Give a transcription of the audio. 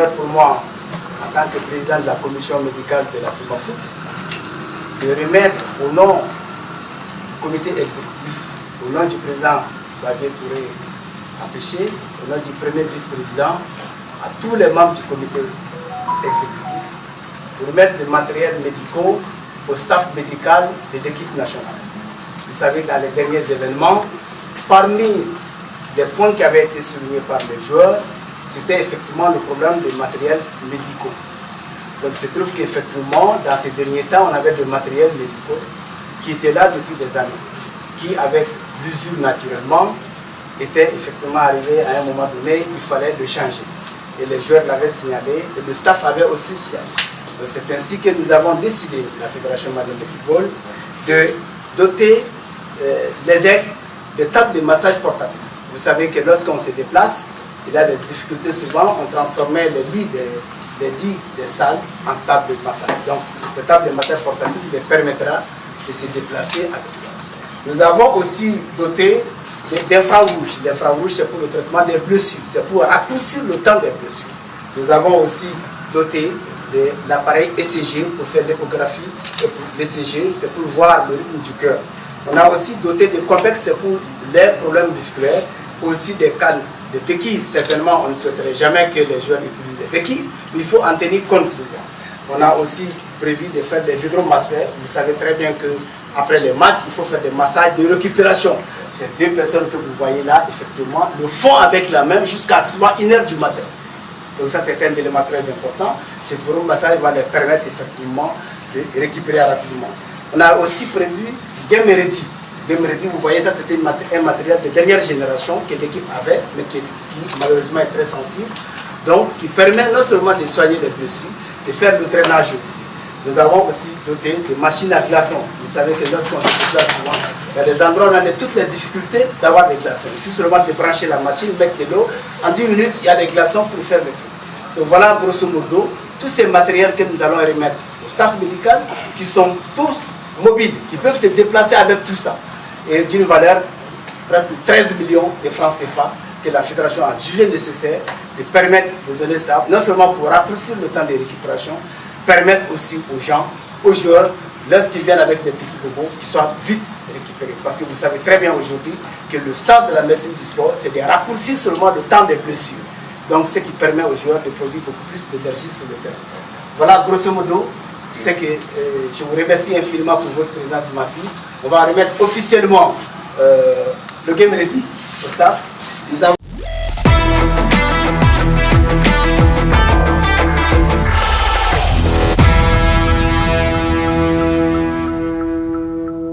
l'honneur pour moi, en tant que président de la commission médicale de la FEMAFOOT, de remettre au nom du comité exécutif, au nom du président Bavier Touré Apéché, au nom du premier vice-président, à tous les membres du comité exécutif, de remettre des matériels médicaux au staff médical de l'équipe nationale. Vous savez, dans les derniers événements, parmi les points qui avaient été soulignés par les joueurs, c'était effectivement le problème des matériels médicaux. Donc il se trouve qu'effectivement, dans ces derniers temps, on avait des matériels médicaux qui étaient là depuis des années, qui, avec l'usure naturellement, étaient effectivement arrivés à un moment donné, il fallait le changer. Et les joueurs l'avaient signalé, et le staff avait aussi signalé. Donc c'est ainsi que nous avons décidé, la Fédération malienne de football, de doter les aigles de tables de massage portatifs. Vous savez que lorsqu'on se déplace, il y a des difficultés souvent, on transformait les lits des salles en table de massage. Donc cette table de massage portative les permettra de se déplacer avec ça. Nous avons aussi doté d'infrarouges. L'infrarouge, c'est pour le traitement des blessures, c'est pour raccourcir le temps des blessures. Nous avons aussi doté de l'appareil ECG pour faire l'échographie, et pour l'ECG, c'est pour voir le rythme du cœur. On a aussi doté de complexe, c'est pour les problèmes musculaires, aussi des cannes, des béquilles. Certainement, on ne souhaiterait jamais que les joueurs utilisent des béquilles, mais il faut en tenir compte souvent. On a aussi prévu de faire des vibromasseurs. Vous savez très bien qu'après les matchs, il faut faire des massages de récupération. Ces deux personnes que vous voyez là, effectivement, le font avec la main jusqu'à souvent 1h du matin. Donc ça, c'est un élément très important. Ces vibromassage va les permettre effectivement de récupérer rapidement. On a aussi prévu Gameredi. Gameredi, vous voyez, ça c'était un matériel de dernière génération que l'équipe avait, mais qui malheureusement est très sensible. Donc, qui permet non seulement de soigner les blessures, de faire le drainage aussi. Nous avons aussi doté de machines à glaçons. Vous savez que lorsqu'on se déplace souvent, il y a des endroits où on a toutes les difficultés d'avoir des glaçons. Il suffit seulement de brancher la machine, mettre de l'eau. En 10 minutes, il y a des glaçons pour faire le truc. Donc voilà, grosso modo, tous ces matériels que nous allons remettre au staff médical, qui sont tous mobiles, qui peuvent se déplacer avec tout ça. Et d'une valeur presque 13 millions de francs CFA que la fédération a jugé nécessaire de permettre de donner ça, non seulement pour raccourcir le temps de récupération, permettre aussi aux gens, aux joueurs, lorsqu'ils viennent avec des petits bobos, qu'ils soient vite récupérés. Parce que vous savez très bien aujourd'hui que le sens de la médecine du sport, c'est de raccourcir seulement le temps des blessures. Donc ce qui permet aux joueurs de produire beaucoup plus d'énergie sur le terrain. Voilà, grosso modo, c'est que je vous remercie infiniment pour votre présence massive. On va remettre officiellement le Game Ready au staff. Nous avons